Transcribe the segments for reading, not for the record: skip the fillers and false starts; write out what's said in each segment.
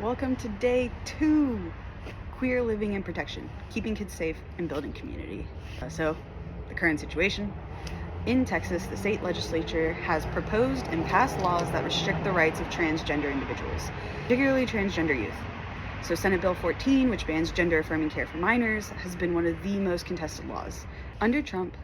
Welcome to day 2, queer living and protection, keeping kids safe and building community. So, the current situation. In Texas, the state legislature has proposed and passed laws that restrict the rights of transgender individuals, particularly transgender youth. So Senate Bill 14, which bans gender-affirming care for minors, has been one of the most contested laws. Under Trump,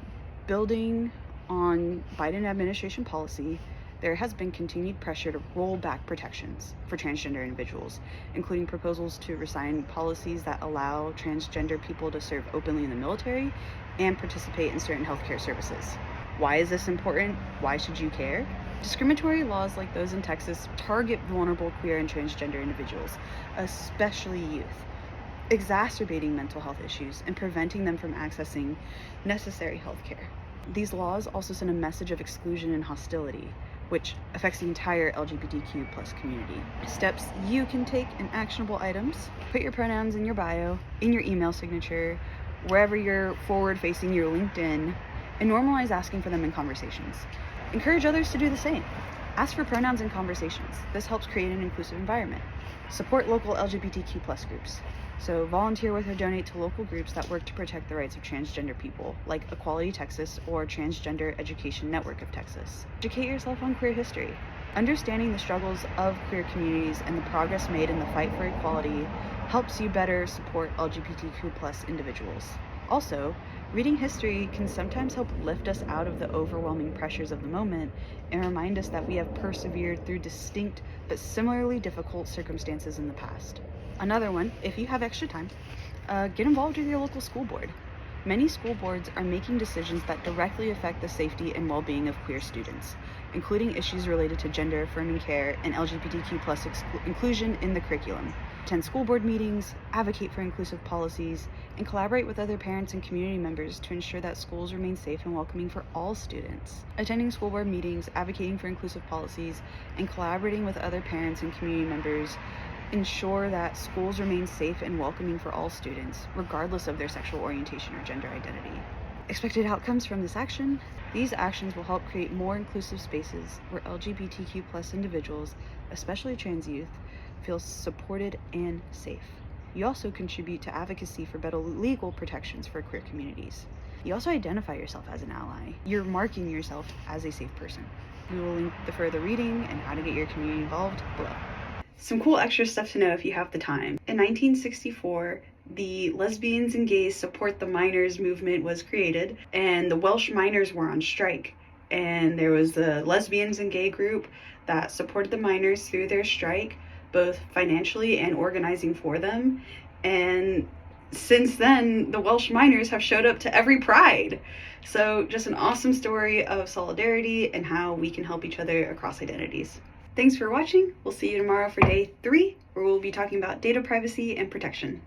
building on Biden administration policy, there has been continued pressure to roll back protections for transgender individuals, including proposals to rescind policies that allow transgender people to serve openly in the military and participate in certain healthcare services. Why is this important? Why should you care? Discriminatory laws like those in Texas target vulnerable queer and transgender individuals, especially youth, exacerbating mental health issues and preventing them from accessing necessary healthcare. These laws also send a message of exclusion and hostility, which affects the entire LGBTQ plus community. Steps you can take in actionable items: put your pronouns in your bio, in your email signature, wherever you're forward-facing your LinkedIn, and normalize asking for them in conversations. Encourage others to do the same. Ask for pronouns in conversations. This helps create an inclusive environment. Support local LGBTQ plus groups. So volunteer with or donate to local groups that work to protect the rights of transgender people, like Equality Texas or Transgender Education Network of Texas. Educate yourself on queer history. Understanding the struggles of queer communities and the progress made in the fight for equality helps you better support LGBTQ plus individuals. Also, reading history can sometimes help lift us out of the overwhelming pressures of the moment and remind us that we have persevered through distinct but similarly difficult circumstances in the past. Another one, if you have extra time, get involved with your local school board. Many school boards are making decisions that directly affect the safety and well-being of queer students, including issues related to gender-affirming care and LGBTQ plus inclusion in the curriculum. Attend school board meetings, advocate for inclusive policies, and collaborate with other parents and community members to ensure that schools remain safe and welcoming for all students. Attending school board meetings, advocating for inclusive policies, and collaborating with other parents and community members ensure that schools remain safe and welcoming for all students, regardless of their sexual orientation or gender identity. Expected outcomes from this action: these actions will help create more inclusive spaces where LGBTQ plus individuals, especially trans youth, feel supported and safe. You also contribute to advocacy for better legal protections for queer communities. You also identify yourself as an ally. You're marking yourself as a safe person. We will link the further reading and how to get your community involved below. Some cool extra stuff to know if you have the time. In 1964, the Lesbians and Gays Support the Minors movement was created, and the Welsh miners were on strike. And there was the lesbians and gay group that supported the miners through their strike, both financially and organizing for them. And since then, the Welsh miners have showed up to every Pride. So just an awesome story of solidarity and how we can help each other across identities. Thanks for watching. We'll see you tomorrow for day 3, where we'll be talking about data privacy and protection.